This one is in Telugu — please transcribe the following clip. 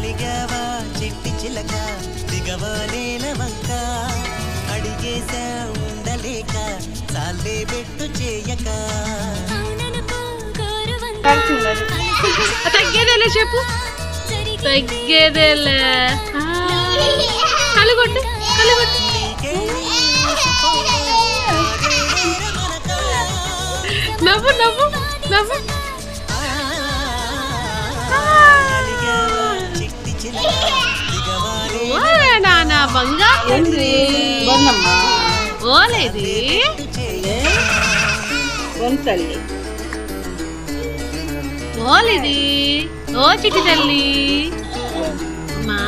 అలిగావా చెట్టి చిలక దిగవా నేల వంక అడిగేశా ఉండలేక చాలే పెట్టు చేయక తగ్గేదేలే చెప్పు తగ్గేదేలే కలుగొట్టు కలుగొట్టు నవ్వు నవ్వు నవ్వు నానా బంగారు ఓలేది ఓలేది ఓ చిట్టి తల్లి మా